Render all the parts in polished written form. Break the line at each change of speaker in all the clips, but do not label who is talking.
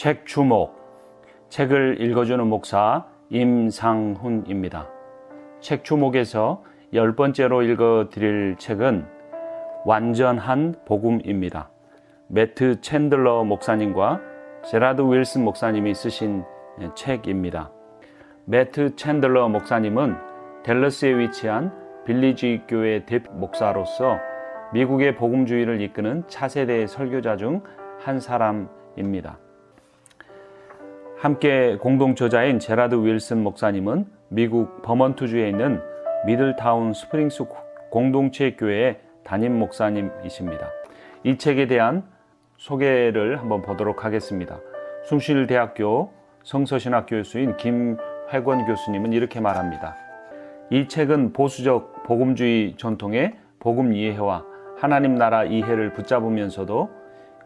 책 주목, 책을 읽어주는 목사 임상훈입니다. 책 주목에서 10번째로 읽어드릴 책은 완전한 복음입니다. 매트 챈들러 목사님과 제라드 윌슨 목사님이 쓰신 책입니다. 매트 챈들러 목사님은 댈러스에 위치한 빌리지 교회 대표 목사로서 미국의 복음주의를 이끄는 차세대 설교자 중 한 사람입니다. 함께 공동 저자인 제라드 윌슨 목사님은 미국 버먼트주에 있는 미들타운 스프링스 공동체 교회의 담임 목사님이십니다. 이 책에 대한 소개를 한번 보도록 하겠습니다. 숭실대학교 성서신학 교수인 김회권 교수님은 이렇게 말합니다. 이 책은 보수적 복음주의 전통의 복음 이해와 하나님 나라 이해를 붙잡으면서도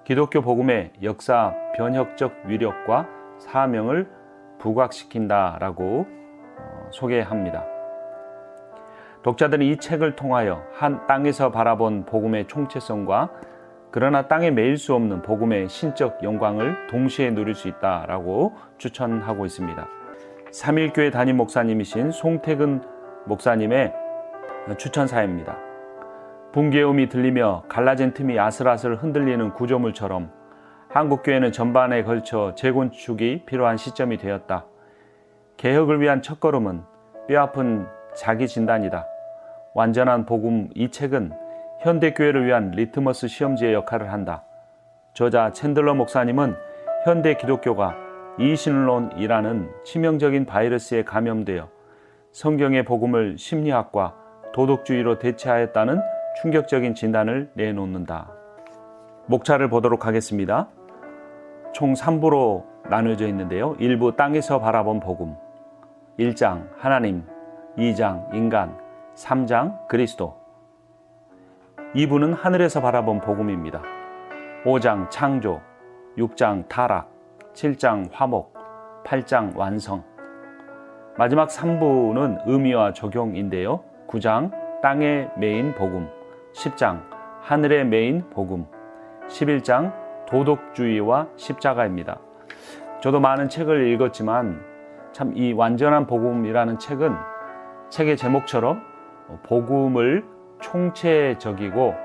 기독교 복음의 역사 변혁적 위력과 사명을 부각시킨다라고 소개합니다. 독자들은 이 책을 통하여 한 땅에서 바라본 복음의 총체성과 그러나 땅에 매일 수 없는 복음의 신적 영광을 동시에 누릴 수 있다라고 추천하고 있습니다. 삼일교회 담임 목사님이신 송태근 목사님의 추천사입니다. 붕괴음이 들리며 갈라진 틈이 아슬아슬 흔들리는 구조물처럼 한국교회는 전반에 걸쳐 재건축이 필요한 시점이 되었다. 개혁을 위한 첫걸음은 뼈아픈 자기 진단이다. 완전한 복음 이 책은 현대교회를 위한 리트머스 시험지의 역할을 한다. 저자 챈들러 목사님은 현대 기독교가 이신론이라는 치명적인 바이러스에 감염되어 성경의 복음을 심리학과 도덕주의로 대체하였다는 충격적인 진단을 내놓는다. 목차를 보도록 하겠습니다. 총 3부로 나눠져 있는데요. 1부 땅에서 바라본 복음, 1장 하나님, 2장 인간, 3장 그리스도. 2부는 하늘에서 바라본 복음입니다. 5장 창조, 6장 타락, 7장 화목, 8장 완성. 마지막 3부는 의미와 적용인데요. 9장 땅의 메인 복음, 10장 하늘의 메인 복음, 11장 도덕주의와 십자가입니다. 저도 많은 책을 읽었지만 참 이 완전한 복음이라는 책은 책의 제목처럼 복음을 총체적이고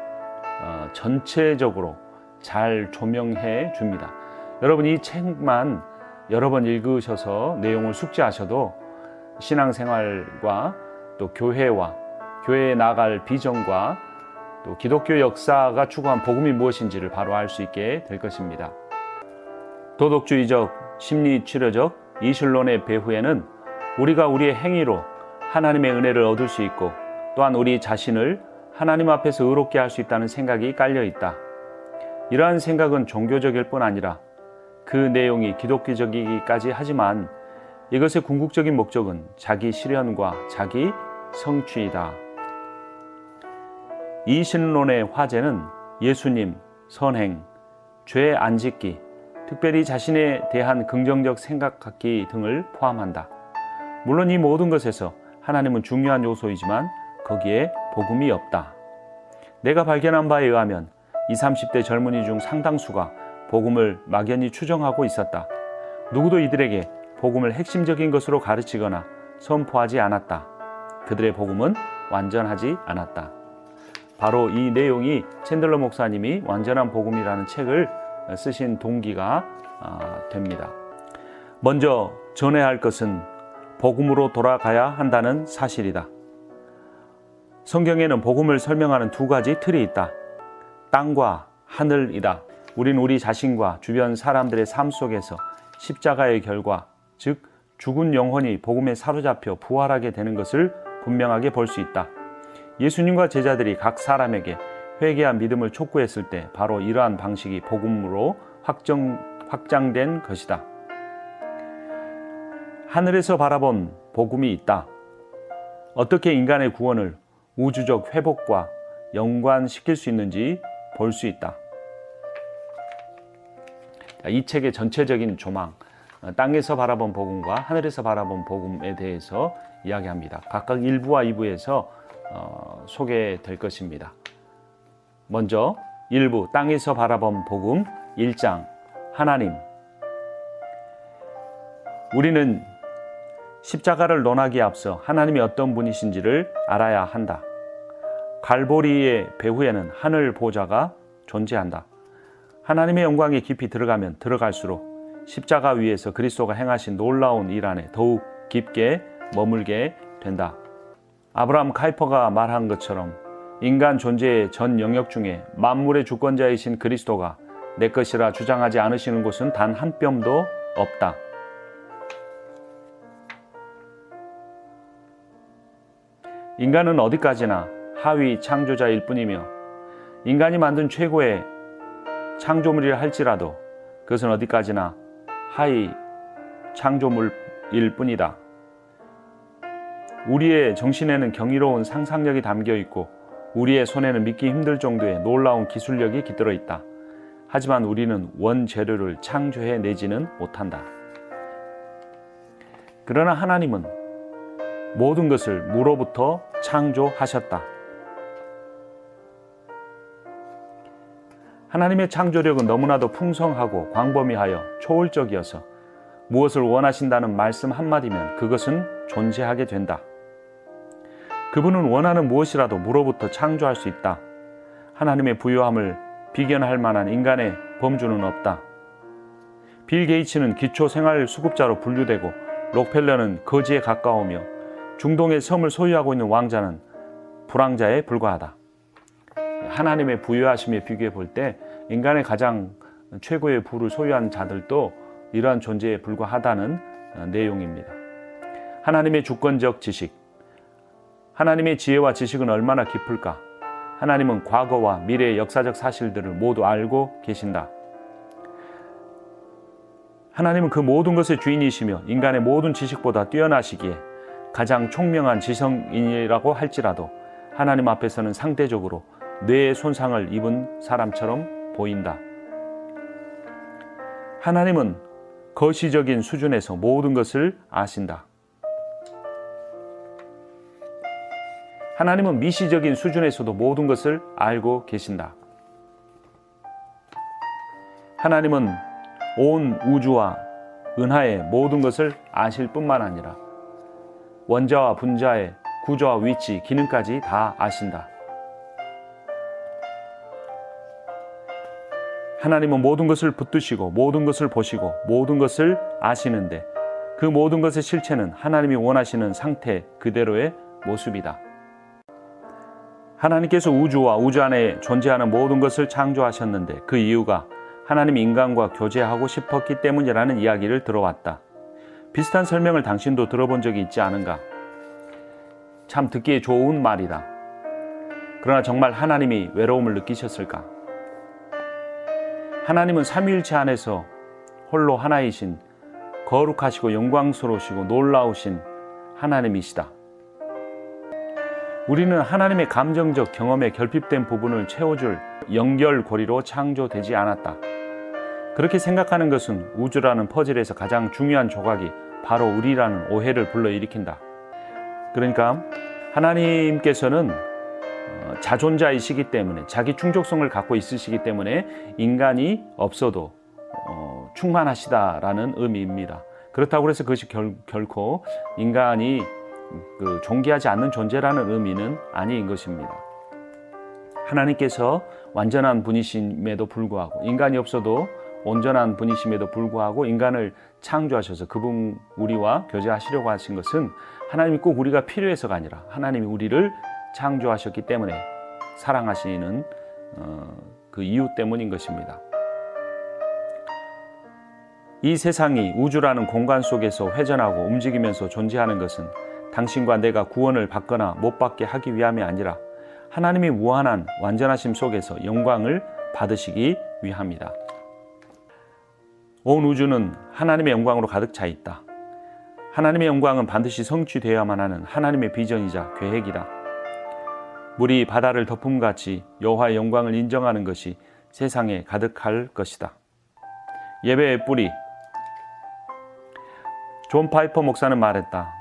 전체적으로 잘 조명해 줍니다. 여러분 이 책만 여러 번 읽으셔서 내용을 숙지하셔도 신앙생활과 또 교회와 교회에 나갈 비전과 또 기독교 역사가 추구한 복음이 무엇인지를 바로 알 수 있게 될 것입니다. 도덕주의적, 심리치료적 이신론의 배후에는 우리가 우리의 행위로 하나님의 은혜를 얻을 수 있고 또한 우리 자신을 하나님 앞에서 의롭게 할 수 있다는 생각이 깔려 있다. 이러한 생각은 종교적일 뿐 아니라 그 내용이 기독교적이기까지 하지만 이것의 궁극적인 목적은 자기 실현과 자기 성취이다. 이신론의 화제는 예수님, 선행, 죄 안 짓기, 특별히 자신에 대한 긍정적 생각 갖기 등을 포함한다. 물론 이 모든 것에서 하나님은 중요한 요소이지만 거기에 복음이 없다. 내가 발견한 바에 의하면 20, 30대 젊은이 중 상당수가 복음을 막연히 추정하고 있었다. 누구도 이들에게 복음을 핵심적인 것으로 가르치거나 선포하지 않았다. 그들의 복음은 완전하지 않았다. 바로 이 내용이 챈들러 목사님이 완전한 복음이라는 책을 쓰신 동기가 됩니다. 먼저 전해야 할 것은 복음으로 돌아가야 한다는 사실이다. 성경에는 복음을 설명하는 두 가지 틀이 있다. 땅과 하늘이다. 우린 우리 자신과 주변 사람들의 삶 속에서 십자가의 결과, 즉 죽은 영혼이 복음에 사로잡혀 부활하게 되는 것을 분명하게 볼 수 있다. 예수님과 제자들이 각 사람에게 회개한 믿음을 촉구했을 때 바로 이러한 방식이 복음으로 확장된 것이다. 하늘에서 바라본 복음이 있다. 어떻게 인간의 구원을 우주적 회복과 연관시킬 수 있는지 볼 수 있다. 이 책의 전체적인 조망, 땅에서 바라본 복음과 하늘에서 바라본 복음에 대해서 이야기합니다. 각각 1부와 2부에서 소개될 것입니다. 먼저 1부 땅에서 바라본 복음 1장 하나님, 우리는 십자가를 논하기에 앞서 하나님이 어떤 분이신지를 알아야 한다. 갈보리의 배후에는 하늘 보좌가 존재한다. 하나님의 영광에 깊이 들어가면 들어갈수록 십자가 위에서 그리스도가 행하신 놀라운 일 안에 더욱 깊게 머물게 된다. 아브라함 카이퍼가 말한 것처럼 인간 존재의 전 영역 중에 만물의 주권자이신 그리스도가 내 것이라 주장하지 않으시는 곳은 단 한 뼘도 없다. 인간은 어디까지나 하위 창조자일 뿐이며 인간이 만든 최고의 창조물이라 할지라도 그것은 어디까지나 하위 창조물일 뿐이다. 우리의 정신에는 경이로운 상상력이 담겨 있고 우리의 손에는 믿기 힘들 정도의 놀라운 기술력이 깃들어 있다. 하지만 우리는 원재료를 창조해 내지는 못한다. 그러나 하나님은 모든 것을 무로부터 창조하셨다. 하나님의 창조력은 너무나도 풍성하고 광범위하여 초월적이어서 무엇을 원하신다는 말씀 한마디면 그것은 존재하게 된다. 그분은 원하는 무엇이라도 무로부터 창조할 수 있다. 하나님의 부요함을 비견할 만한 인간의 범주는 없다. 빌 게이츠는 기초 생활 수급자로 분류되고 록펠러는 거지에 가까우며 중동의 섬을 소유하고 있는 왕자는 불황자에 불과하다. 하나님의 부유하심에 비교해 볼 때 인간의 가장 최고의 부를 소유한 자들도 이러한 존재에 불과하다는 내용입니다. 하나님의 주권적 지식, 하나님의 지혜와 지식은 얼마나 깊을까? 하나님은 과거와 미래의 역사적 사실들을 모두 알고 계신다. 하나님은 그 모든 것의 주인이시며 인간의 모든 지식보다 뛰어나시기에 가장 총명한 지성인이라고 할지라도 하나님 앞에서는 상대적으로 뇌의 손상을 입은 사람처럼 보인다. 하나님은 거시적인 수준에서 모든 것을 아신다. 하나님은 미시적인 수준에서도 모든 것을 알고 계신다. 하나님은 온 우주와 은하의 모든 것을 아실 뿐만 아니라 원자와 분자의 구조와 위치, 기능까지 다 아신다. 하나님은 모든 것을 붙드시고 모든 것을 보시고 모든 것을 아시는데 그 모든 것의 실체는 하나님이 원하시는 상태 그대로의 모습이다. 하나님께서 우주와 우주 안에 존재하는 모든 것을 창조하셨는데 그 이유가 하나님이 인간과 교제하고 싶었기 때문이라는 이야기를 들어왔다. 비슷한 설명을 당신도 들어본 적이 있지 않은가? 참 듣기에 좋은 말이다. 그러나 정말 하나님이 외로움을 느끼셨을까? 하나님은 삼위일체 안에서 홀로 하나이신 거룩하시고 영광스러우시고 놀라우신 하나님이시다. 우리는 하나님의 감정적 경험에 결핍된 부분을 채워줄 연결고리로 창조되지 않았다. 그렇게 생각하는 것은 우주라는 퍼즐에서 가장 중요한 조각이 바로 우리라는 오해를 불러일으킨다. 그러니까 하나님께서는 자존자이시기 때문에 자기 충족성을 갖고 있으시기 때문에 인간이 없어도 충만하시다라는 의미입니다. 그렇다고 해서 그것이 결코 인간이 존귀하지 않는 존재라는 의미는 아닌 것입니다. 하나님께서 완전한 분이심에도 불구하고 인간이 없어도 온전한 분이심에도 불구하고 인간을 창조하셔서 그분 우리와 교제하시려고 하신 것은 하나님이 꼭 우리가 필요해서가 아니라 하나님이 우리를 창조하셨기 때문에 사랑하시는 그 이유 때문인 것입니다. 이 세상이 우주라는 공간 속에서 회전하고 움직이면서 존재하는 것은 당신과 내가 구원을 받거나 못 받게 하기 위함이 아니라 하나님이 무한한 완전하심 속에서 영광을 받으시기 위함이다. 온 우주는 하나님의 영광으로 가득 차 있다. 하나님의 영광은 반드시 성취되어야만 하는 하나님의 비전이자 계획이다. 물이 바다를 덮음같이 여호와의 영광을 인정하는 것이 세상에 가득할 것이다. 예배의 뿌리. 존 파이퍼 목사는 말했다.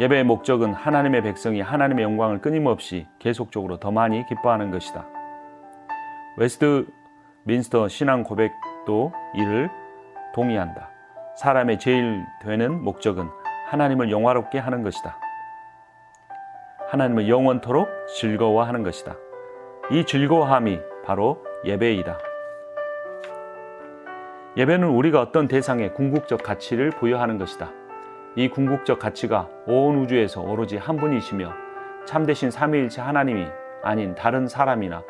예배의 목적은 하나님의 백성이 하나님의 영광을 끊임없이 계속적으로 더 많이 기뻐하는 것이다. 웨스트민스터 신앙 고백도 이를 동의한다. 사람의 제일 되는 목적은 하나님을 영화롭게 하는 것이다. 하나님을 영원토록 즐거워하는 것이다. 이 즐거워함이 바로 예배이다. 예배는 우리가 어떤 대상에 궁극적 가치를 부여하는 것이다. 이 궁극적 가치가 온 우주에서 오로지 한 분이시며 참되신 삼위일체 하나님이 아닌 다른 사람이나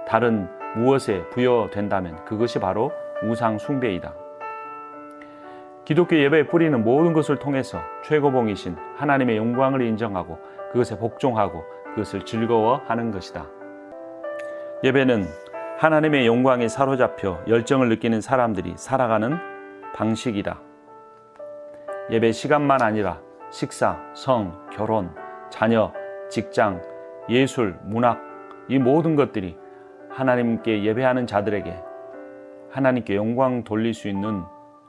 다른 무엇에 부여된다면 그것이 바로 우상 숭배이다. 기독교 예배의 뿌리는 모든 것을 통해서 최고봉이신 하나님의 영광을 인정하고 그것에 복종하고 그것을 즐거워하는 것이다. 예배는 하나님의 영광에 사로잡혀 열정을 느끼는 사람들이 살아가는 방식이다. 예배 시간만 아니라 식사, 성, 결혼, 자녀, 직장, 예술, 문학 이 모든 것들이 하나님께 예배하는 자들에게 하나님께 영광 돌릴 수 있는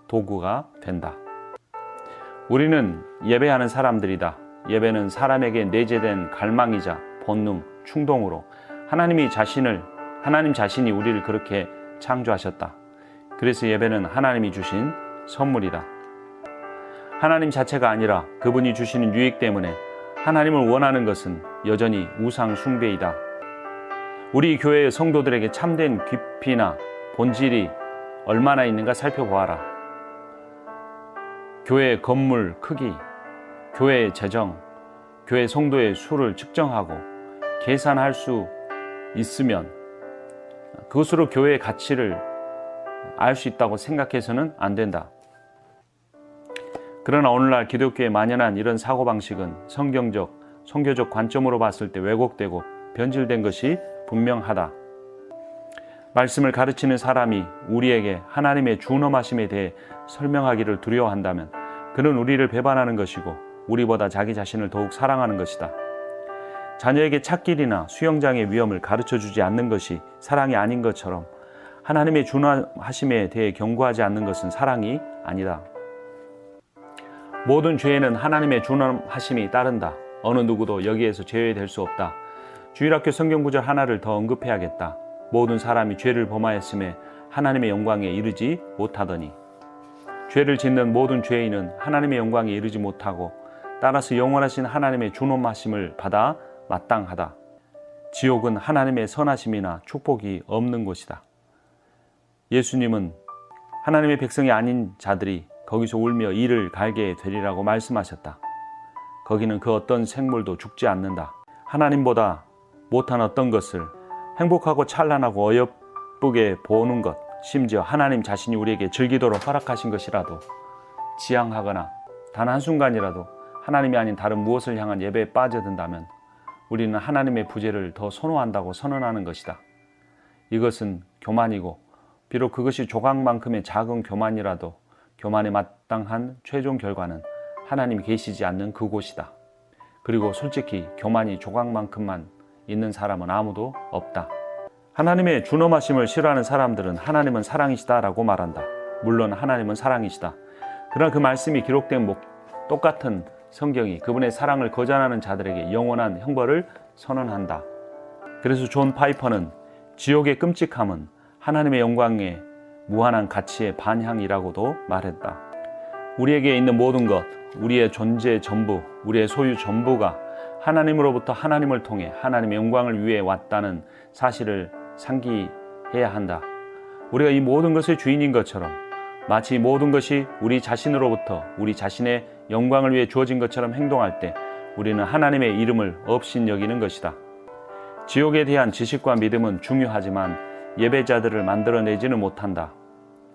도구가 된다. 우리는 예배하는 사람들이다. 예배는 사람에게 내재된 갈망이자 본능, 충동으로 하나님 자신이 우리를 그렇게 창조하셨다. 그래서 예배는 하나님이 주신 선물이다. 하나님 자체가 아니라 그분이 주시는 유익 때문에 하나님을 원하는 것은 여전히 우상 숭배이다. 우리 교회의 성도들에게 참된 깊이나 본질이 얼마나 있는가 살펴보아라. 교회 건물 크기, 교회의 재정, 교회 성도의 수를 측정하고 계산할 수 있으면 그것으로 교회의 가치를 알 수 있다고 생각해서는 안 된다. 그러나 오늘날 기독교에 만연한 이런 사고방식은 성경적, 선교적 관점으로 봤을 때 왜곡되고 변질된 것이 분명하다. 말씀을 가르치는 사람이 우리에게 하나님의 준엄하심에 대해 설명하기를 두려워한다면 그는 우리를 배반하는 것이고 우리보다 자기 자신을 더욱 사랑하는 것이다. 자녀에게 찻길이나 수영장의 위험을 가르쳐주지 않는 것이 사랑이 아닌 것처럼 하나님의 준엄하심에 대해 경고하지 않는 것은 사랑이 아니다. 모든 죄에는 하나님의 준엄하심이 따른다. 어느 누구도 여기에서 제외될 수 없다. 주일학교 성경구절 하나를 더 언급해야겠다. 모든 사람이 죄를 범하였음에 하나님의 영광에 이르지 못하더니 죄를 짓는 모든 죄인은 하나님의 영광에 이르지 못하고 따라서 영원하신 하나님의 준엄하심을 받아 마땅하다. 지옥은 하나님의 선하심이나 축복이 없는 곳이다. 예수님은 하나님의 백성이 아닌 자들이 거기서 울며 이를 갈게 되리라고 말씀하셨다. 거기는 그 어떤 생물도 죽지 않는다. 하나님보다 못한 어떤 것을 행복하고 찬란하고 어여쁘게 보는 것, 심지어 하나님 자신이 우리에게 즐기도록 허락하신 것이라도 지향하거나 단 한순간이라도 하나님이 아닌 다른 무엇을 향한 예배에 빠져든다면 우리는 하나님의 부재를 더 선호한다고 선언하는 것이다. 이것은 교만이고 비록 그것이 조각만큼의 작은 교만이라도 교만에 마땅한 최종 결과는 하나님이 계시지 않는 그곳이다. 그리고 솔직히 교만이 조각만큼만 있는 사람은 아무도 없다. 하나님의 준엄하심을 싫어하는 사람들은 하나님은 사랑이시다라고 말한다. 물론 하나님은 사랑이시다. 그러나 그 말씀이 기록된 똑같은 성경이 그분의 사랑을 거절하는 자들에게 영원한 형벌을 선언한다. 그래서 존 파이퍼는 지옥의 끔찍함은 하나님의 영광의 무한한 가치의 반향이라고도 말했다. 우리에게 있는 모든 것, 우리의 존재 전부, 우리의 소유 전부가 하나님으로부터 하나님을 통해 하나님의 영광을 위해 왔다는 사실을 상기해야 한다. 우리가 이 모든 것의 주인인 것처럼 마치 모든 것이 우리 자신으로부터 우리 자신의 영광을 위해 주어진 것처럼 행동할 때 우리는 하나님의 이름을 업신여기는 것이다. 지옥에 대한 지식과 믿음은 중요하지만 예배자들을 만들어내지는 못한다.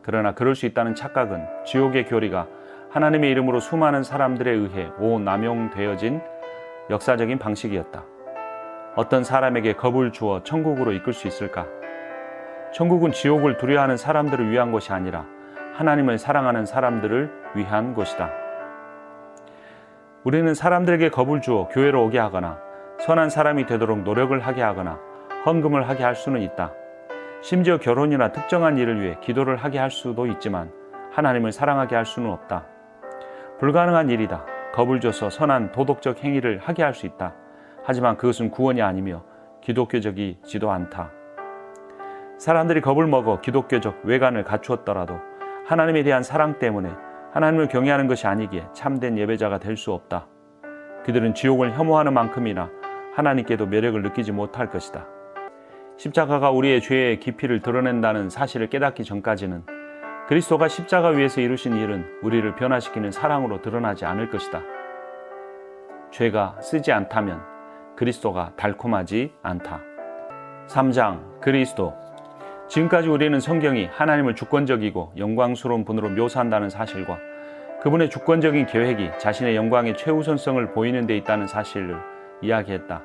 그러나 그럴 수 있다는 착각은 지옥의 교리가 하나님의 이름으로 수많은 사람들에 의해 오남용되어진 역사적인 방식이었다. 어떤 사람에게 겁을 주어 천국으로 이끌 수 있을까? 천국은 지옥을 두려워하는 사람들을 위한 것이 아니라 하나님을 사랑하는 사람들을 위한 곳이다. 우리는 사람들에게 겁을 주어 교회로 오게 하거나 선한 사람이 되도록 노력을 하게 하거나 헌금을 하게 할 수는 있다. 심지어 결혼이나 특정한 일을 위해 기도를 하게 할 수도 있지만 하나님을 사랑하게 할 수는 없다. 불가능한 일이다. 겁을 줘서 선한 도덕적 행위를 하게 할 수 있다. 하지만 그것은 구원이 아니며 기독교적이지도 않다. 사람들이 겁을 먹어 기독교적 외관을 갖추었더라도 하나님에 대한 사랑 때문에 하나님을 경외하는 것이 아니기에 참된 예배자가 될 수 없다. 그들은 지옥을 혐오하는 만큼이나 하나님께도 매력을 느끼지 못할 것이다. 십자가가 우리의 죄의 깊이를 드러낸다는 사실을 깨닫기 전까지는 그리스도가 십자가 위에서 이루신 일은 우리를 변화시키는 사랑으로 드러나지 않을 것이다. 죄가 쓰지 않다면 그리스도가 달콤하지 않다. 3장 그리스도. 지금까지 우리는 성경이 하나님을 주권적이고 영광스러운 분으로 묘사한다는 사실과 그분의 주권적인 계획이 자신의 영광의 최우선성을 보이는 데 있다는 사실을 이야기했다.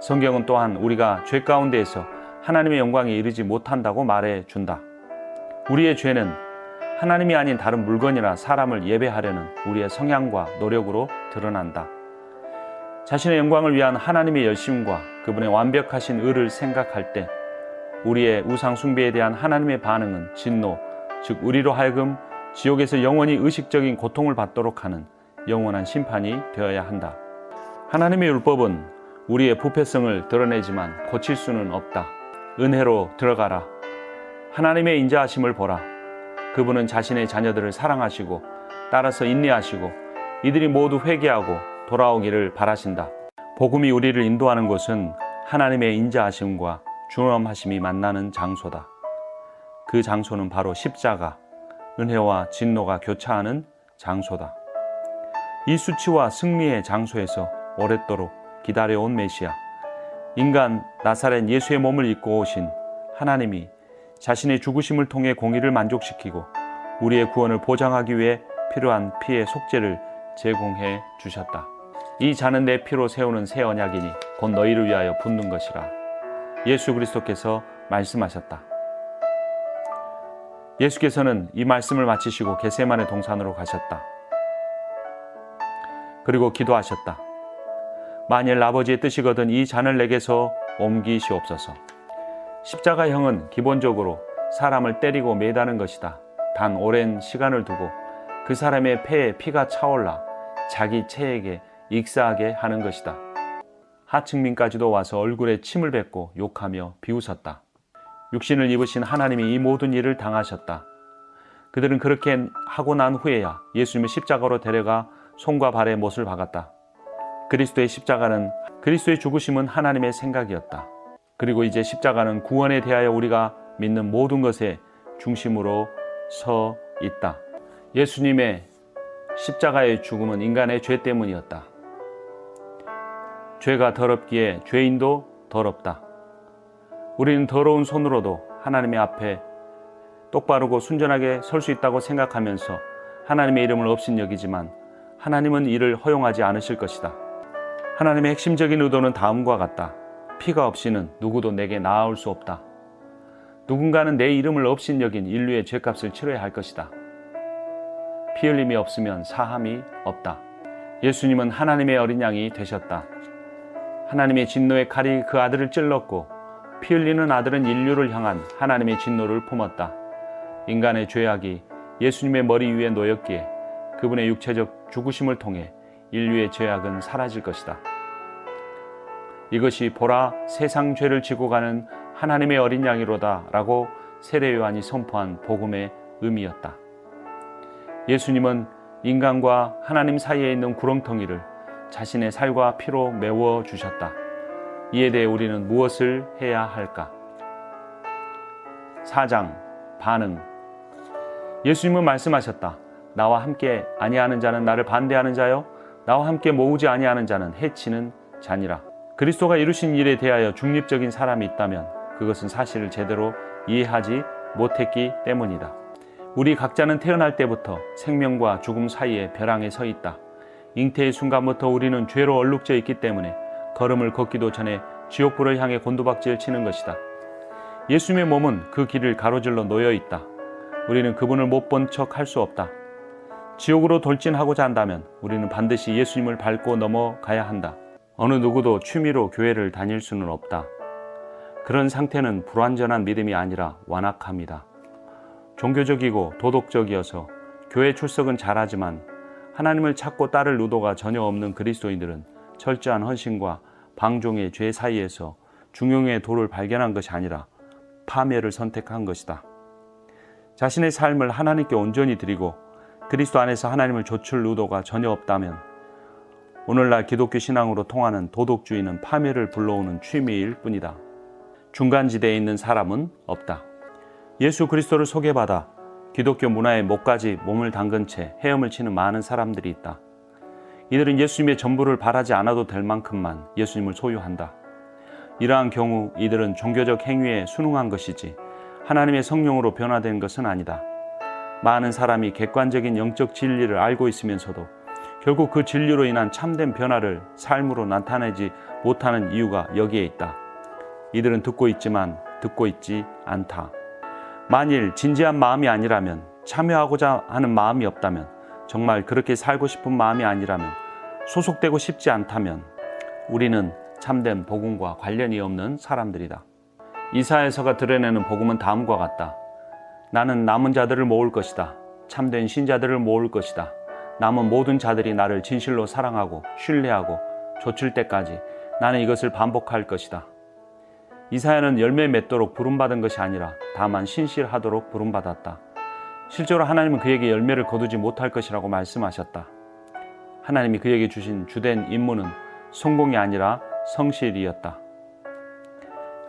성경은 또한 우리가 죄 가운데에서 하나님의 영광에 이르지 못한다고 말해준다. 우리의 죄는 하나님이 아닌 다른 물건이나 사람을 예배하려는 우리의 성향과 노력으로 드러난다. 자신의 영광을 위한 하나님의 열심과 그분의 완벽하신 의를 생각할 때 우리의 우상 숭배에 대한 하나님의 반응은 진노, 즉 우리로 하여금 지옥에서 영원히 의식적인 고통을 받도록 하는 영원한 심판이 되어야 한다. 하나님의 율법은 우리의 부패성을 드러내지만 고칠 수는 없다. 은혜로 들어가라. 하나님의 인자하심을 보라. 그분은 자신의 자녀들을 사랑하시고 따라서 인내하시고 이들이 모두 회개하고 돌아오기를 바라신다. 복음이 우리를 인도하는 곳은 하나님의 인자하심과 준엄하심이 만나는 장소다. 그 장소는 바로 십자가, 은혜와 진노가 교차하는 장소다. 이 수치와 승리의 장소에서 오랫도록 기다려온 메시아, 인간 나사렛 예수의 몸을 입고 오신 하나님이 자신의 죽으심을 통해 공의를 만족시키고 우리의 구원을 보장하기 위해 필요한 피의 속죄를 제공해 주셨다. 이 잔은 내 피로 세우는 새 언약이니 곧 너희를 위하여 붓는 것이라. 예수 그리스도께서 말씀하셨다. 예수께서는 이 말씀을 마치시고 겟세마네 동산으로 가셨다. 그리고 기도하셨다. 만일 아버지의 뜻이거든 이 잔을 내게서 옮기시옵소서. 십자가형은 기본적으로 사람을 때리고 매다는 것이다. 단 오랜 시간을 두고 그 사람의 폐에 피가 차올라 자기 체에게 익사하게 하는 것이다. 하층민까지도 와서 얼굴에 침을 뱉고 욕하며 비웃었다. 육신을 입으신 하나님이 이 모든 일을 당하셨다. 그들은 그렇게 하고 난 후에야 예수님을 십자가로 데려가 손과 발에 못을 박았다. 그리스도의 십자가는, 그리스도의 죽으심은 하나님의 생각이었다. 그리고 이제 십자가는 구원에 대하여 우리가 믿는 모든 것의 중심으로 서 있다. 예수님의 십자가의 죽음은 인간의 죄 때문이었다. 죄가 더럽기에 죄인도 더럽다. 우리는 더러운 손으로도 하나님의 앞에 똑바르고 순전하게 설 수 있다고 생각하면서 하나님의 이름을 업신여기지만 하나님은 이를 허용하지 않으실 것이다. 하나님의 핵심적인 의도는 다음과 같다. 피가 없이는 누구도 내게 나아올 수 없다. 누군가는 내 이름을 업신여긴 인류의 죄값을 치러야 할 것이다. 피 흘림이 없으면 사함이 없다. 예수님은 하나님의 어린 양이 되셨다. 하나님의 진노의 칼이 그 아들을 찔렀고 피 흘리는 아들은 인류를 향한 하나님의 진노를 품었다. 인간의 죄악이 예수님의 머리 위에 놓였기에 그분의 육체적 죽으심을 통해 인류의 죄악은 사라질 것이다. 이것이 보라 세상 죄를 지고 가는 하나님의 어린 양이로다 라고 세례 요한이 선포한 복음의 의미였다. 예수님은 인간과 하나님 사이에 있는 구렁텅이를 자신의 살과 피로 메워 주셨다. 이에 대해 우리는 무엇을 해야 할까? 4장 반응. 예수님은 말씀하셨다. 나와 함께 아니하는 자는 나를 반대하는 자요, 나와 함께 모으지 아니하는 자는 해치는 자니라. 그리스도가 이루신 일에 대하여 중립적인 사람이 있다면 그것은 사실을 제대로 이해하지 못했기 때문이다. 우리 각자는 태어날 때부터 생명과 죽음 사이에 벼랑에 서 있다. 잉태의 순간부터 우리는 죄로 얼룩져 있기 때문에 걸음을 걷기도 전에 지옥불을 향해 곤두박질 치는 것이다. 예수님의 몸은 그 길을 가로질러 놓여 있다. 우리는 그분을 못 본 척 할 수 없다. 지옥으로 돌진하고자 한다면 우리는 반드시 예수님을 밟고 넘어가야 한다. 어느 누구도 취미로 교회를 다닐 수는 없다. 그런 상태는 불완전한 믿음이 아니라 완악함이다. 종교적이고 도덕적이어서 교회 출석은 잘하지만 하나님을 찾고 따를 의도가 전혀 없는 그리스도인들은 철저한 헌신과 방종의 죄 사이에서 중용의 도를 발견한 것이 아니라 파멸을 선택한 것이다. 자신의 삶을 하나님께 온전히 드리고 그리스도 안에서 하나님을 좇을 의도가 전혀 없다면 오늘날 기독교 신앙으로 통하는 도덕주의는 파멸을 불러오는 취미일 뿐이다. 중간지대에 있는 사람은 없다. 예수 그리스도를 소개받아 기독교 문화의 목까지 몸을 담근 채 헤엄을 치는 많은 사람들이 있다. 이들은 예수님의 전부를 바라지 않아도 될 만큼만 예수님을 소유한다. 이러한 경우 이들은 종교적 행위에 순응한 것이지 하나님의 성령으로 변화된 것은 아니다. 많은 사람이 객관적인 영적 진리를 알고 있으면서도 결국 그 진리로 인한 참된 변화를 삶으로 나타내지 못하는 이유가 여기에 있다. 이들은 듣고 있지만 듣고 있지 않다. 만일 진지한 마음이 아니라면, 참여하고자 하는 마음이 없다면, 정말 그렇게 살고 싶은 마음이 아니라면, 소속되고 싶지 않다면 우리는 참된 복음과 관련이 없는 사람들이다. 이사야서가 드러내는 복음은 다음과 같다. 나는 남은 자들을 모을 것이다. 참된 신자들을 모을 것이다. 남은 모든 자들이 나를 진실로 사랑하고 신뢰하고 좇을 때까지 나는 이것을 반복할 것이다. 이사야는 열매 맺도록 부름받은 것이 아니라 다만 신실하도록 부름받았다. 실제로 하나님은 그에게 열매를 거두지 못할 것이라고 말씀하셨다. 하나님이 그에게 주신 주된 임무는 성공이 아니라 성실이었다.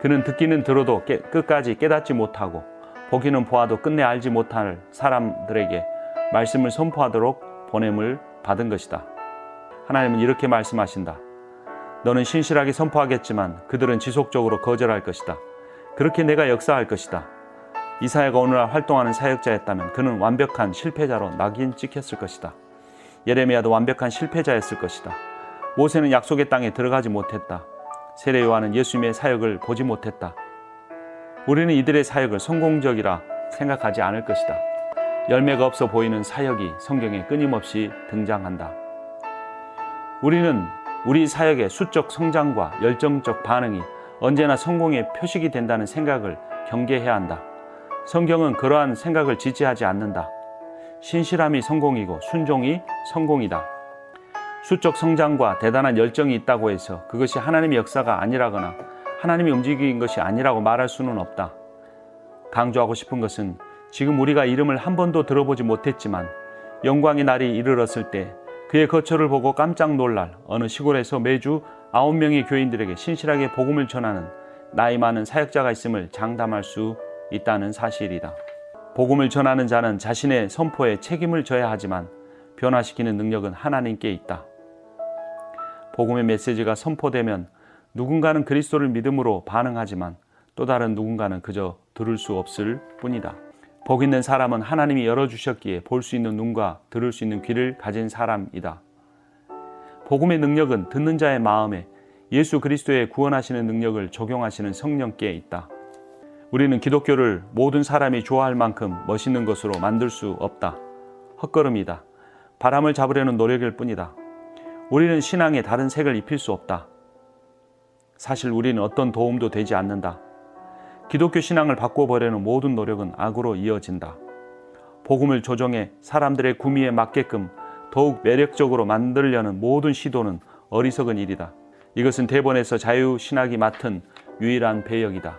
그는 듣기는 들어도 끝까지 깨닫지 못하고 보기는 보아도 끝내 알지 못할 사람들에게 말씀을 선포하도록 보냄을 받은 것이다. 하나님은 이렇게 말씀하신다. 너는 신실하게 선포하겠지만 그들은 지속적으로 거절할 것이다. 그렇게 내가 역사할 것이다. 이사야가 오늘날 활동하는 사역자였다면 그는 완벽한 실패자로 낙인 찍혔을 것이다. 예레미야도 완벽한 실패자였을 것이다. 모세는 약속의 땅에 들어가지 못했다. 세례 요한은 예수님의 사역을 보지 못했다. 우리는 이들의 사역을 성공적이라 생각하지 않을 것이다. 열매가 없어 보이는 사역이 성경에 끊임없이 등장한다. 우리는 우리 사역의 수적 성장과 열정적 반응이 언제나 성공의 표식이 된다는 생각을 경계해야 한다. 성경은 그러한 생각을 지지하지 않는다. 신실함이 성공이고 순종이 성공이다. 수적 성장과 대단한 열정이 있다고 해서 그것이 하나님의 역사가 아니라거나 하나님이 움직인 것이 아니라고 말할 수는 없다. 강조하고 싶은 것은 지금 우리가 이름을 한 번도 들어보지 못했지만 영광의 날이 이르렀을 때 그의 거처를 보고 깜짝 놀랄 어느 시골에서 매주 9명의 교인들에게 신실하게 복음을 전하는 나이 많은 사역자가 있음을 장담할 수 있다는 사실이다. 복음을 전하는 자는 자신의 선포에 책임을 져야 하지만 변화시키는 능력은 하나님께 있다. 복음의 메시지가 선포되면 누군가는 그리스도를 믿음으로 반응하지만 또 다른 누군가는 그저 들을 수 없을 뿐이다. 복 있는 사람은 하나님이 열어주셨기에 볼 수 있는 눈과 들을 수 있는 귀를 가진 사람이다. 복음의 능력은 듣는 자의 마음에 예수 그리스도의 구원하시는 능력을 적용하시는 성령께 있다. 우리는 기독교를 모든 사람이 좋아할 만큼 멋있는 것으로 만들 수 없다. 헛걸음이다. 바람을 잡으려는 노력일 뿐이다. 우리는 신앙에 다른 색을 입힐 수 없다. 사실 우리는 어떤 도움도 되지 않는다. 기독교 신앙을 바꿔보려는 모든 노력은 악으로 이어진다. 복음을 조정해 사람들의 구미에 맞게끔 더욱 매력적으로 만들려는 모든 시도는 어리석은 일이다. 이것은 대본에서 자유신학이 맡은 유일한 배역이다.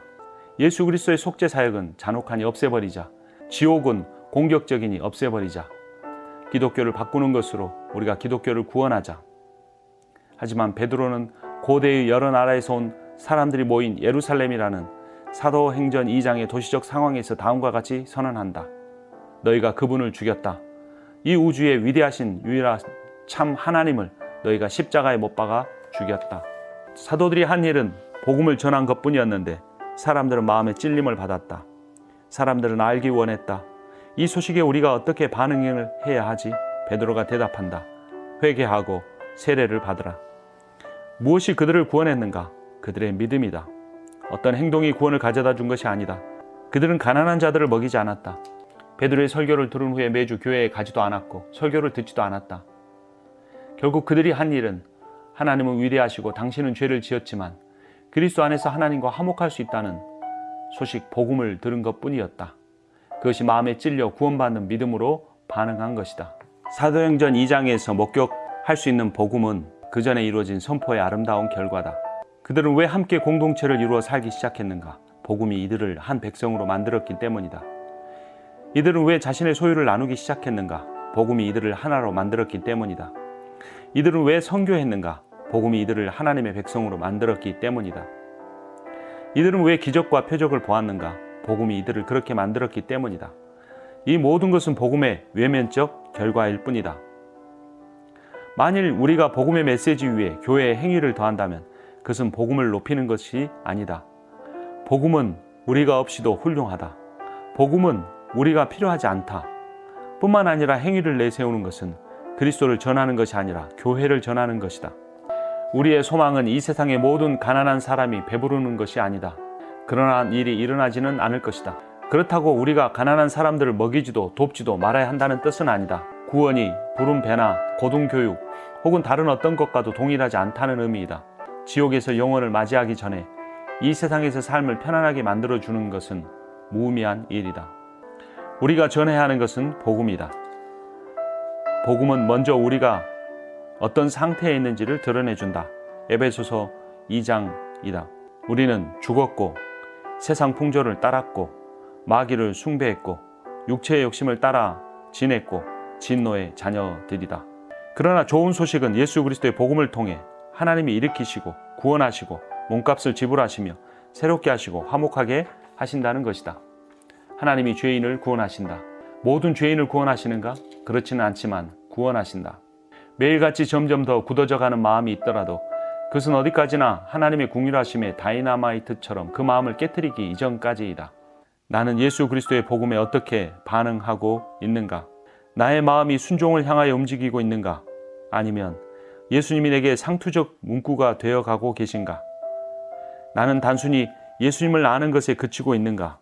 예수 그리스도의 속죄 사역은 잔혹하니 없애버리자. 지옥은 공격적이니 없애버리자. 기독교를 바꾸는 것으로 우리가 기독교를 구원하자. 하지만 베드로는 고대의 여러 나라에서 온 사람들이 모인 예루살렘이라는 사도행전 2장의 도시적 상황에서 다음과 같이 선언한다. 너희가 그분을 죽였다. 이 우주의 위대하신 유일한 참 하나님을 너희가 십자가에 못 박아 죽였다. 사도들이 한 일은 복음을 전한 것뿐이었는데 사람들은 마음에 찔림을 받았다. 사람들은 알기 원했다. 이 소식에 우리가 어떻게 반응을 해야 하지? 베드로가 대답한다. 회개하고 세례를 받으라. 무엇이 그들을 구원했는가? 그들의 믿음이다. 어떤 행동이 구원을 가져다 준 것이 아니다. 그들은 가난한 자들을 먹이지 않았다. 베드로의 설교를 들은 후에 매주 교회에 가지도 않았고 설교를 듣지도 않았다. 결국 그들이 한 일은 하나님은 위대하시고 당신은 죄를 지었지만 그리스도 안에서 하나님과 화목할 수 있다는 소식, 복음을 들은 것뿐이었다. 그것이 마음에 찔려 구원받는 믿음으로 반응한 것이다. 사도행전 2장에서 목격할 수 있는 복음은 그 전에 이루어진 선포의 아름다운 결과다. 그들은 왜 함께 공동체를 이루어 살기 시작했는가? 복음이 이들을 한 백성으로 만들었기 때문이다. 이들은 왜 자신의 소유를 나누기 시작했는가? 복음이 이들을 하나로 만들었기 때문이다. 이들은 왜 선교했는가? 복음이 이들을 하나님의 백성으로 만들었기 때문이다. 이들은 왜 기적과 표적을 보았는가? 복음이 이들을 그렇게 만들었기 때문이다. 이 모든 것은 복음의 외면적 결과일 뿐이다. 만일 우리가 복음의 메시지 위에 교회의 행위를 더한다면 그것은 복음을 높이는 것이 아니다. 복음은 우리가 없이도 훌륭하다. 복음은 우리가 필요하지 않다. 뿐만 아니라 행위를 내세우는 것은 그리스도를 전하는 것이 아니라 교회를 전하는 것이다. 우리의 소망은 이 세상의 모든 가난한 사람이 배부르는 것이 아니다. 그러한 일이 일어나지는 않을 것이다. 그렇다고 우리가 가난한 사람들을 먹이지도 돕지도 말아야 한다는 뜻은 아니다. 구원이 부른 배나 고등교육 혹은 다른 어떤 것과도 동일하지 않다는 의미이다. 지옥에서 영혼을 맞이하기 전에 이 세상에서 삶을 편안하게 만들어주는 것은 무의미한 일이다. 우리가 전해야 하는 것은 복음이다. 복음은 먼저 우리가 어떤 상태에 있는지를 드러내준다. 에베소서 2장이다. 우리는 죽었고 세상 풍조를 따랐고 마귀를 숭배했고 육체의 욕심을 따라 지냈고 진노의 자녀들이다. 그러나 좋은 소식은 예수 그리스도의 복음을 통해 하나님이 일으키시고 구원하시고 몸값을 지불하시며 새롭게 하시고 화목하게 하신다는 것이다. 하나님이 죄인을 구원하신다. 모든 죄인을 구원하시는가? 그렇지는 않지만 구원하신다. 매일같이 점점 더 굳어져가는 마음이 있더라도 그것은 어디까지나 하나님의 궁휼하심의 다이너마이트처럼 그 마음을 깨트리기 이전까지이다. 나는 예수 그리스도의 복음에 어떻게 반응하고 있는가? 나의 마음이 순종을 향하여 움직이고 있는가? 아니면 예수님이 내게 상투적 문구가 되어가고 계신가? 나는 단순히 예수님을 아는 것에 그치고 있는가?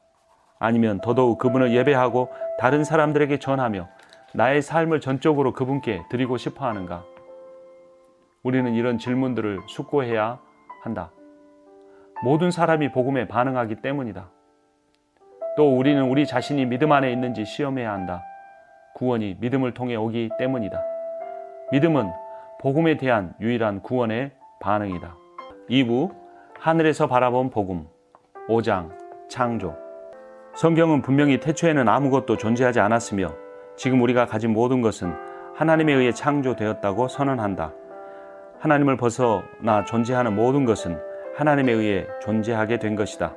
아니면 더더욱 그분을 예배하고 다른 사람들에게 전하며 나의 삶을 전적으로 그분께 드리고 싶어 하는가? 우리는 이런 질문들을 숙고해야 한다. 모든 사람이 복음에 반응하기 때문이다. 또 우리는 우리 자신이 믿음 안에 있는지 시험해야 한다. 구원이 믿음을 통해 오기 때문이다. 믿음은 복음에 대한 유일한 구원의 반응이다. 2부 하늘에서 바라본 복음 5장 창조. 성경은 분명히 태초에는 아무것도 존재하지 않았으며 지금 우리가 가진 모든 것은 하나님에 의해 창조되었다고 선언한다. 하나님을 벗어나 존재하는 모든 것은 하나님에 의해 존재하게 된 것이다.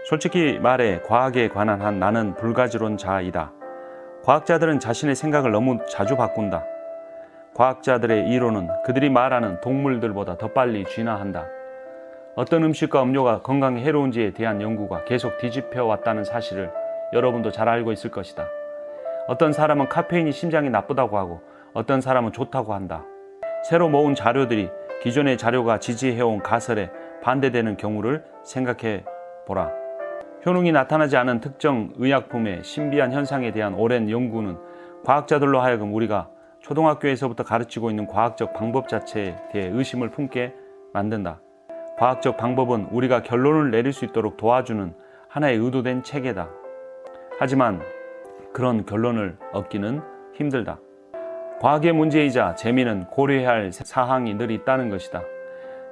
솔직히 말해 과학에 관한 한 나는 불가지론자이다. 과학자들은 자신의 생각을 너무 자주 바꾼다. 과학자들의 이론은 그들이 말하는 동물들보다 더 빨리 진화한다. 어떤 음식과 음료가 건강에 해로운지에 대한 연구가 계속 뒤집혀 왔다는 사실을 여러분도 잘 알고 있을 것이다. 어떤 사람은 카페인이 심장에 나쁘다고 하고 어떤 사람은 좋다고 한다. 새로 모은 자료들이 기존의 자료가 지지해온 가설에 반대되는 경우를 생각해 보라. 효능이 나타나지 않은 특정 의약품의 신비한 현상에 대한 오랜 연구는 과학자들로 하여금 우리가 초등학교에서부터 가르치고 있는 과학적 방법 자체에 대해 의심을 품게 만든다. 과학적 방법은 우리가 결론을 내릴 수 있도록 도와주는 하나의 의도된 체계다. 하지만 그런 결론을 얻기는 힘들다. 과학의 문제이자 재미는 고려해야 할 사항이 늘 있다는 것이다.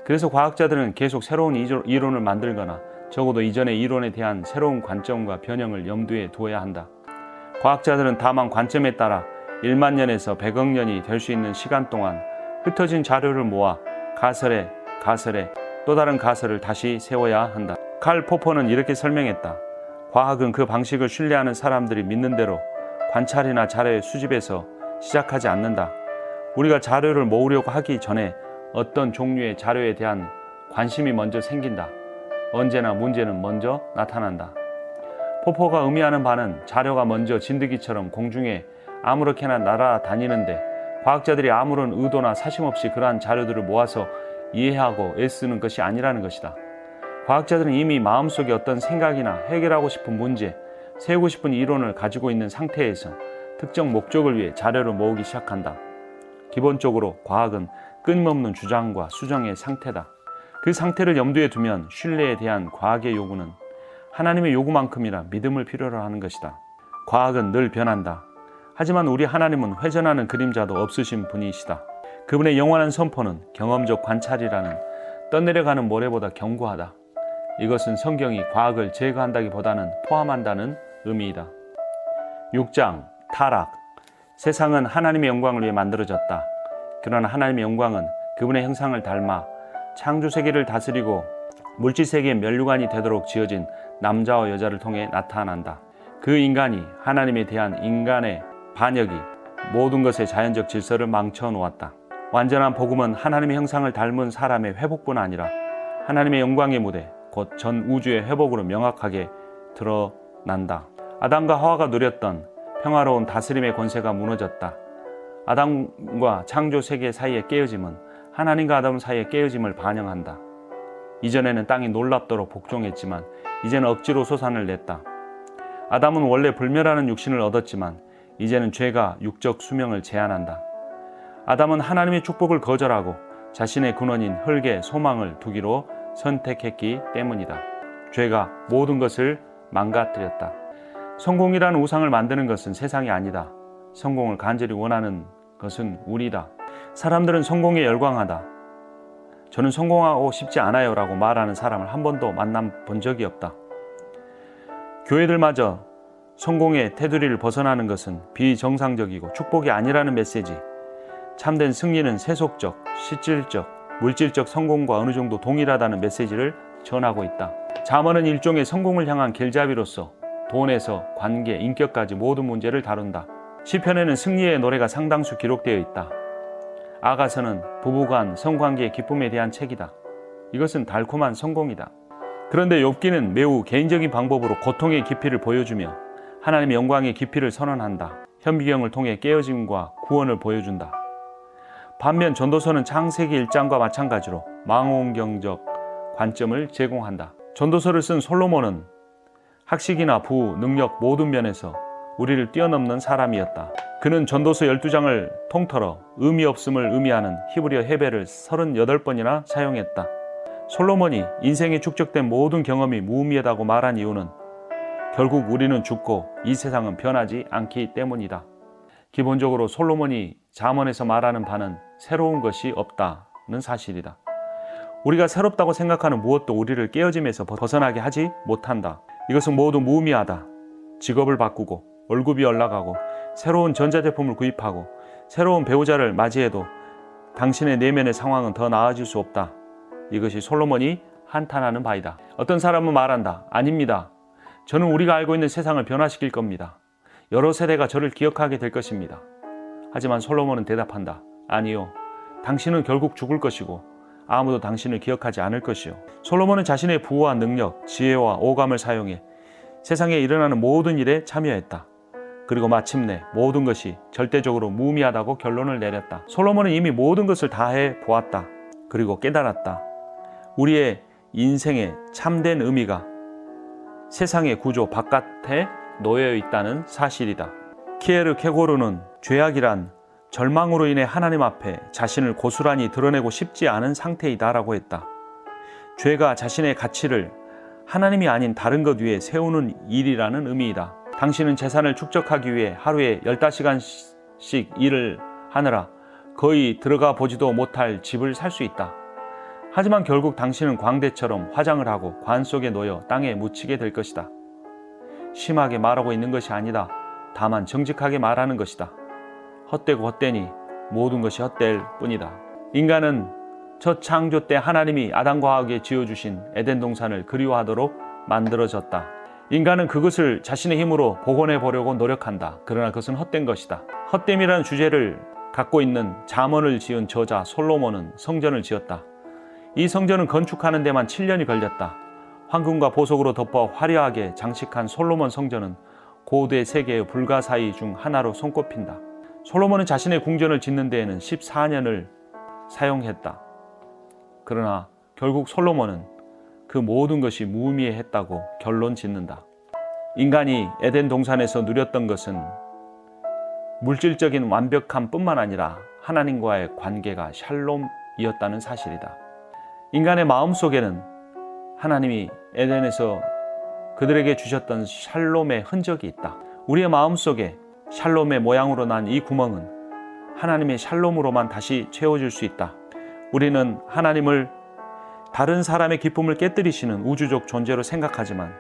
그래서 과학자들은 계속 새로운 이론을 만들거나 적어도 이전의 이론에 대한 새로운 관점과 변형을 염두에 두어야 한다. 과학자들은 다만 관점에 따라 1만 년에서 100억 년이 될 수 있는 시간 동안 흩어진 자료를 모아 가설에 또 다른 가설을 다시 세워야 한다. 칼 포퍼는 이렇게 설명했다. 과학은 그 방식을 신뢰하는 사람들이 믿는 대로 관찰이나 자료의 수집에서 시작하지 않는다. 우리가 자료를 모으려고 하기 전에 어떤 종류의 자료에 대한 관심이 먼저 생긴다. 언제나 문제는 먼저 나타난다. 포퍼가 의미하는 바는 자료가 먼저 진드기처럼 공중에 아무렇게나 날아다니는데 과학자들이 아무런 의도나 사심 없이 그러한 자료들을 모아서 이해하고 애쓰는 것이 아니라는 것이다. 과학자들은 이미 마음속에 어떤 생각이나 해결하고 싶은 문제, 세우고 싶은 이론을 가지고 있는 상태에서 특정 목적을 위해 자료를 모으기 시작한다. 기본적으로 과학은 끊임없는 주장과 수정의 상태다. 그 상태를 염두에 두면 신뢰에 대한 과학의 요구는 하나님의 요구만큼이나 믿음을 필요로 하는 것이다. 과학은 늘 변한다. 하지만 우리 하나님은 회전하는 그림자도 없으신 분이시다. 그분의 영원한 선포는 경험적 관찰이라는 떠내려가는 모래보다 견고하다. 이것은 성경이 과학을 제거한다기보다는 포함한다는 의미이다. 6장 타락. 세상은 하나님의 영광을 위해 만들어졌다. 그러나 하나님의 영광은 그분의 형상을 닮아 창조 세계를 다스리고 물질 세계의 면류관이 되도록 지어진 남자와 여자를 통해 나타난다. 그 인간이 하나님에 대한 인간의 반역이 모든 것의 자연적 질서를 망쳐 놓았다. 완전한 복음은 하나님의 형상을 닮은 사람의 회복뿐 아니라 하나님의 영광의 무대, 곧 전 우주의 회복으로 명확하게 드러난다. 아담과 하와가 누렸던 평화로운 다스림의 권세가 무너졌다. 아담과 창조 세계 사이의 깨어짐은 하나님과 아담 사이의 깨어짐을 반영한다. 이전에는 땅이 놀랍도록 복종했지만 이제는 억지로 소산을 냈다. 아담은 원래 불멸하는 육신을 얻었지만 이제는 죄가 육적 수명을 제한한다. 아담은 하나님의 축복을 거절하고 자신의 근원인 흙에 소망을 두기로 선택했기 때문이다. 죄가 모든 것을 망가뜨렸다. 성공이라는 우상을 만드는 것은 세상이 아니다. 성공을 간절히 원하는 것은 우리다. 사람들은 성공에 열광하다. 저는 성공하고 싶지 않아요 라고 말하는 사람을 한 번도 만나본 적이 없다. 교회들마저 성공의 테두리를 벗어나는 것은 비정상적이고 축복이 아니라는 메시지, 참된 승리는 세속적, 실질적, 물질적 성공과 어느 정도 동일하다는 메시지를 전하고 있다. 잠언은 일종의 성공을 향한 길잡이로서 돈에서 관계, 인격까지 모든 문제를 다룬다. 시편에는 승리의 노래가 상당수 기록되어 있다. 아가서는 부부간 성관계의 기쁨에 대한 책이다. 이것은 달콤한 성공이다. 그런데 욥기는 매우 개인적인 방법으로 고통의 깊이를 보여주며 하나님의 영광의 깊이를 선언한다. 현미경을 통해 깨어짐과 구원을 보여준다. 반면 전도서는 창세기 1장과 마찬가지로 망원경적 관점을 제공한다. 전도서를 쓴 솔로몬은 학식이나 부, 능력 모든 면에서 우리를 뛰어넘는 사람이었다. 그는 전도서 12장을 통틀어 의미 없음을 의미하는 히브리어 헤벨을 38번이나 사용했다. 솔로몬이 인생에 축적된 모든 경험이 무의미하다고 말한 이유는 결국 우리는 죽고 이 세상은 변하지 않기 때문이다. 기본적으로 솔로몬이 잠언에서 말하는 바는 새로운 것이 없다는 사실이다. 우리가 새롭다고 생각하는 무엇도 우리를 깨어짐에서 벗어나게 하지 못한다. 이것은 모두 무의미하다. 직업을 바꾸고 월급이 올라가고 새로운 전자제품을 구입하고 새로운 배우자를 맞이해도 당신의 내면의 상황은 더 나아질 수 없다. 이것이 솔로몬이 한탄하는 바이다. 어떤 사람은 말한다. 아닙니다. 저는 우리가 알고 있는 세상을 변화시킬 겁니다. 여러 세대가 저를 기억하게 될 것입니다. 하지만 솔로몬은 대답한다. 아니요. 당신은 결국 죽을 것이고 아무도 당신을 기억하지 않을 것이요. 솔로몬은 자신의 부와 능력, 지혜와 오감을 사용해 세상에 일어나는 모든 일에 참여했다. 그리고 마침내 모든 것이 절대적으로 무의미하다고 결론을 내렸다. 솔로몬은 이미 모든 것을 다 해 보았다. 그리고 깨달았다. 우리의 인생의 참된 의미가 세상의 구조 바깥에 놓여 있다는 사실이다. 키에르케고르는 죄악이란 절망으로 인해 하나님 앞에 자신을 고스란히 드러내고 싶지 않은 상태이다라고 했다. 죄가 자신의 가치를 하나님이 아닌 다른 것 위에 세우는 일이라는 의미이다. 당신은 재산을 축적하기 위해 하루에 15시간씩 일을 하느라 거의 들어가 보지도 못할 집을 살 수 있다. 하지만 결국 당신은 광대처럼 화장을 하고 관 속에 놓여 땅에 묻히게 될 것이다. 심하게 말하고 있는 것이 아니다. 다만 정직하게 말하는 것이다. 헛되고 헛되니 모든 것이 헛될 뿐이다. 인간은 첫 창조 때 하나님이 아담과 하와에게 지어주신 에덴 동산을 그리워하도록 만들어졌다. 인간은 그것을 자신의 힘으로 복원해 보려고 노력한다. 그러나 그것은 헛된 것이다. 헛됨이라는 주제를 갖고 있는 잠언을 지은 저자 솔로몬은 성전을 지었다. 이 성전은 건축하는 데만 7년이 걸렸다. 황금과 보석으로 덮어 화려하게 장식한 솔로몬 성전은 고대 세계의 불가사의 중 하나로 손꼽힌다. 솔로몬은 자신의 궁전을 짓는 데에는 14년을 사용했다. 그러나 결국 솔로몬은 그 모든 것이 무의미했다고 결론 짓는다. 인간이 에덴 동산에서 누렸던 것은 물질적인 완벽함 뿐만 아니라 하나님과의 관계가 샬롬이었다는 사실이다. 인간의 마음속에는 하나님이 에덴에서 그들에게 주셨던 샬롬의 흔적이 있다. 우리의 마음속에 샬롬의 모양으로 난 이 구멍은 하나님의 샬롬으로만 다시 채워질 수 있다. 우리는 하나님을 다른 사람의 기쁨을 깨뜨리시는 우주적 존재로 생각하지만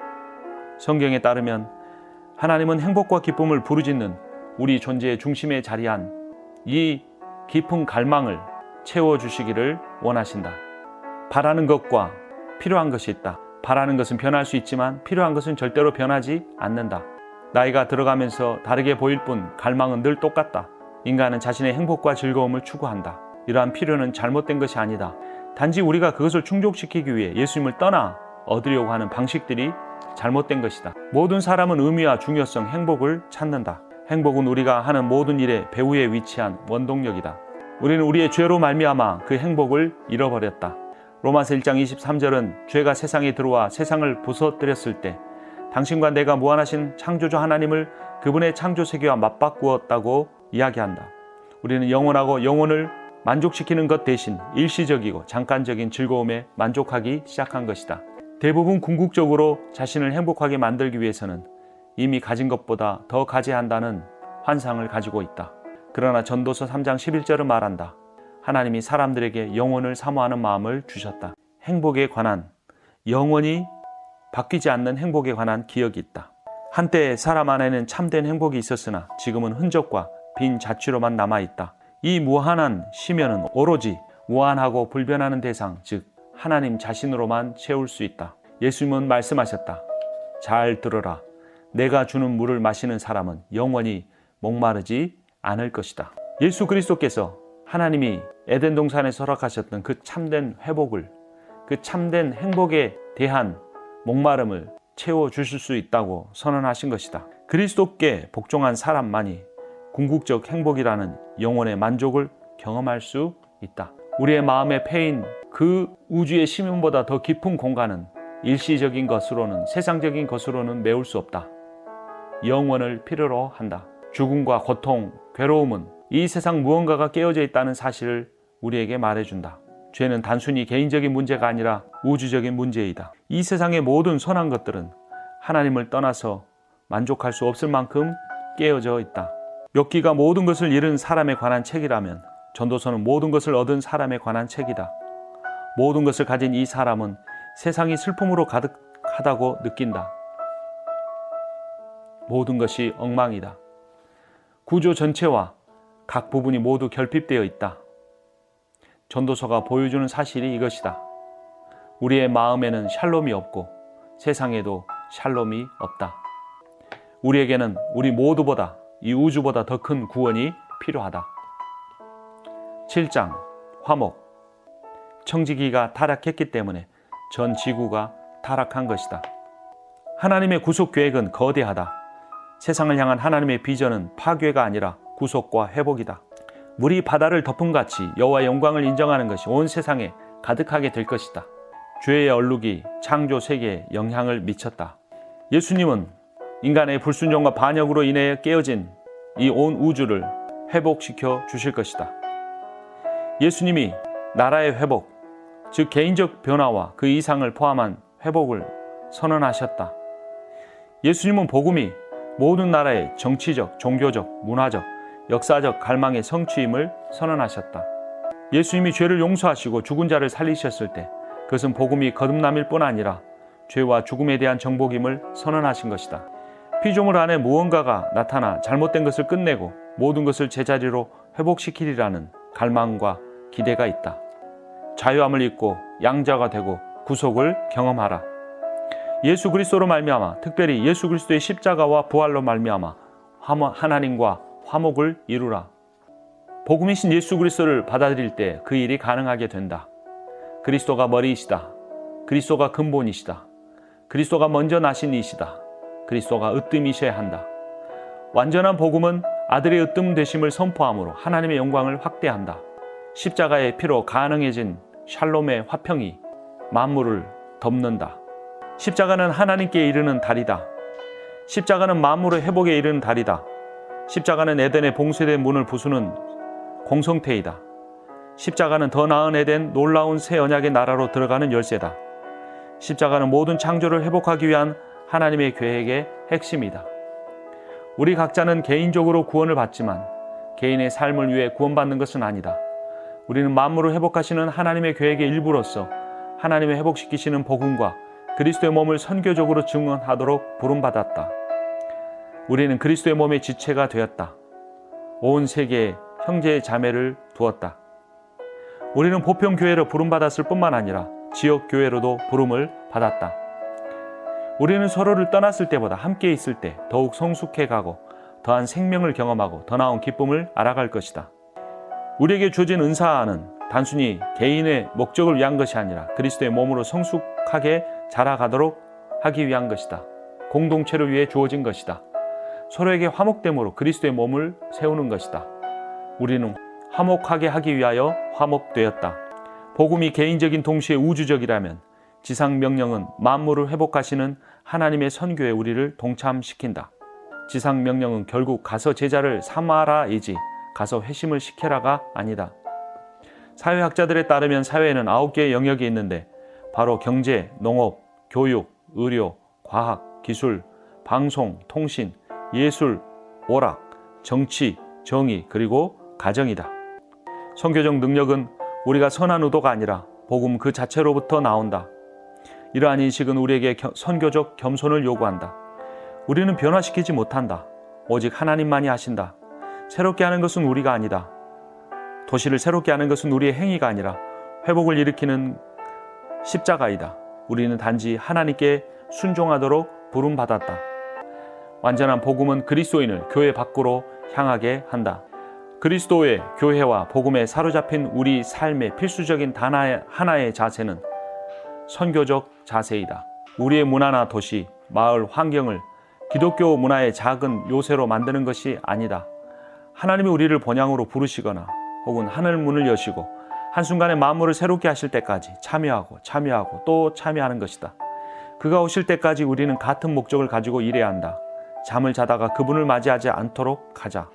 성경에 따르면 하나님은 행복과 기쁨을 부르짖는 우리 존재의 중심에 자리한 이 깊은 갈망을 채워주시기를 원하신다. 바라는 것과 필요한 것이 있다. 바라는 것은 변할 수 있지만 필요한 것은 절대로 변하지 않는다. 나이가 들어가면서 다르게 보일 뿐 갈망은 늘 똑같다. 인간은 자신의 행복과 즐거움을 추구한다. 이러한 필요는 잘못된 것이 아니다. 단지 우리가 그것을 충족시키기 위해 예수님을 떠나 얻으려고 하는 방식들이 잘못된 것이다. 모든 사람은 의미와 중요성, 행복을 찾는다. 행복은 우리가 하는 모든 일의 배후에 위치한 원동력이다. 우리는 우리의 죄로 말미암아 그 행복을 잃어버렸다. 로마서 1장 23절은 죄가 세상에 들어와 세상을 부서뜨렸을 때 당신과 내가 무한하신 창조주 하나님을 그분의 창조 세계와 맞바꾸었다고 이야기한다. 우리는 영원하고 영혼을 만족시키는 것 대신 일시적이고 잠깐적인 즐거움에 만족하기 시작한 것이다. 대부분 궁극적으로 자신을 행복하게 만들기 위해서는 이미 가진 것보다 더 가져야 한다는 환상을 가지고 있다. 그러나 전도서 3장 11절은 말한다. 하나님이 사람들에게 영혼을 사모하는 마음을 주셨다. 행복에 관한, 영원히 바뀌지 않는 행복에 관한 기억이 있다. 한때 사람 안에는 참된 행복이 있었으나 지금은 흔적과 빈 자취로만 남아있다. 이 무한한 심연은 오로지 무한하고 불변하는 대상, 즉 하나님 자신으로만 채울 수 있다. 예수님은 말씀하셨다. 잘 들어라. 내가 주는 물을 마시는 사람은 영원히 목마르지 않을 것이다. 예수 그리스도께서 하나님이 에덴 동산에서 허락하셨던 그 참된 회복을, 그 참된 행복에 대한 목마름을 채워주실 수 있다고 선언하신 것이다. 그리스도께 복종한 사람만이 궁극적 행복이라는 영혼의 만족을 경험할 수 있다. 우리의 마음의 패인 그 우주의 심연보다 더 깊은 공간은 일시적인 것으로는, 세상적인 것으로는 메울 수 없다. 영원을 필요로 한다. 죽음과 고통, 괴로움은 이 세상 무언가가 깨어져 있다는 사실을 우리에게 말해준다. 죄는 단순히 개인적인 문제가 아니라 우주적인 문제이다. 이 세상의 모든 선한 것들은 하나님을 떠나서 만족할 수 없을 만큼 깨어져 있다. 욥기가 모든 것을 잃은 사람에 관한 책이라면 전도서는 모든 것을 얻은 사람에 관한 책이다. 모든 것을 가진 이 사람은 세상이 슬픔으로 가득하다고 느낀다. 모든 것이 엉망이다. 구조 전체와 각 부분이 모두 결핍되어 있다. 전도서가 보여주는 사실이 이것이다. 우리의 마음에는 샬롬이 없고 세상에도 샬롬이 없다. 우리에게는 우리 모두보다, 이 우주보다 더 큰 구원이 필요하다. 7장 화목. 청지기가 타락했기 때문에 전 지구가 타락한 것이다. 하나님의 구속 계획은 거대하다. 세상을 향한 하나님의 비전은 파괴가 아니라 구속과 회복이다. 물이 바다를 덮음같이 여호와의 영광을 인정하는 것이 온 세상에 가득하게 될 것이다. 죄의 얼룩이 창조 세계에 영향을 미쳤다. 예수님은 인간의 불순종과 반역으로 인해 깨어진 이 온 우주를 회복시켜 주실 것이다. 예수님이 나라의 회복, 즉 개인적 변화와 그 이상을 포함한 회복을 선언하셨다. 예수님은 복음이 모든 나라의 정치적, 종교적, 문화적, 역사적 갈망의 성취임을 선언하셨다. 예수님이 죄를 용서하시고 죽은 자를 살리셨을 때 그것은 복음이 거듭남일 뿐 아니라 죄와 죽음에 대한 정복임을 선언하신 것이다. 피조물 안에 무언가가 나타나 잘못된 것을 끝내고 모든 것을 제자리로 회복시키리라는 갈망과 기대가 있다. 자유함을 입고 양자가 되고 구속을 경험하라. 예수 그리스도로 말미암아, 특별히 예수 그리스도의 십자가와 부활로 말미암아 하나님과 화목을 이루라. 복음이신 예수 그리스도를 받아들일 때 그 일이 가능하게 된다. 그리스도가 머리이시다. 그리스도가 근본이시다. 그리스도가 먼저 나신 이시다. 그리스도가 으뜸이셔야 한다. 완전한 복음은 아들의 으뜸 되심을 선포함으로 하나님의 영광을 확대한다. 십자가의 피로 가능해진 샬롬의 화평이 만물을 덮는다. 십자가는 하나님께 이르는 달이다. 십자가는 만물의 회복에 이르는 달이다. 십자가는 에덴의 봉쇄된 문을 부수는 공성태이다. 십자가는 더 나은 에덴 놀라운 새 언약의 나라로 들어가는 열쇠다. 십자가는 모든 창조를 회복하기 위한 하나님의 계획의 핵심이다. 우리 각자는 개인적으로 구원을 받지만 개인의 삶을 위해 구원받는 것은 아니다. 우리는 만물을 회복하시는 하나님의 계획의 일부로서 하나님의 회복시키시는 복음과 그리스도의 몸을 선교적으로 증언하도록 부름받았다. 우리는 그리스도의 몸의 지체가 되었다. 온 세계에 형제 자매를 두었다. 우리는 보편교회로 부름받았을 뿐만 아니라 지역교회로도 부름을 받았다. 우리는 서로를 떠났을 때보다 함께 있을 때 더욱 성숙해가고 더한 생명을 경험하고 더 나은 기쁨을 알아갈 것이다. 우리에게 주어진 은사는 단순히 개인의 목적을 위한 것이 아니라 그리스도의 몸으로 성숙하게 자라가도록 하기 위한 것이다. 공동체를 위해 주어진 것이다. 서로에게 화목됨으로 그리스도의 몸을 세우는 것이다. 우리는 화목하게 하기 위하여 화목되었다. 복음이 개인적인 동시에 우주적이라면 지상 명령은 만물을 회복하시는 하나님의 선교에 우리를 동참시킨다. 지상 명령은 결국 가서 제자를 삼아라이지 가서 회심을 시켜라가 아니다. 사회학자들에 따르면 사회에는 9개의 영역이 있는데 바로 경제, 농업, 교육, 의료, 과학, 기술, 방송, 통신, 예술, 오락, 정치, 정의, 그리고 가정이다. 선교적 능력은 우리가 선한 의도가 아니라 복음 그 자체로부터 나온다. 이러한 인식은 우리에게 선교적 겸손을 요구한다. 우리는 변화시키지 못한다. 오직 하나님만이 하신다. 새롭게 하는 것은 우리가 아니다. 도시를 새롭게 하는 것은 우리의 행위가 아니라 회복을 일으키는 십자가이다. 우리는 단지 하나님께 순종하도록 부름받았다. 완전한 복음은 그리스도인을 교회 밖으로 향하게 한다. 그리스도의 교회와 복음에 사로잡힌 우리 삶의 필수적인 단 하나의 자세는 선교적 자세이다. 우리의 문화나 도시, 마을, 환경을 기독교 문화의 작은 요새로 만드는 것이 아니다. 하나님이 우리를 본향으로 부르시거나 혹은 하늘 문을 여시고 한순간에 만물을 새롭게 하실 때까지 참여하고 또 참여하는 것이다. 그가 오실 때까지 우리는 같은 목적을 가지고 일해야 한다. 잠을 자다가 그분을 맞이하지 않도록 하자.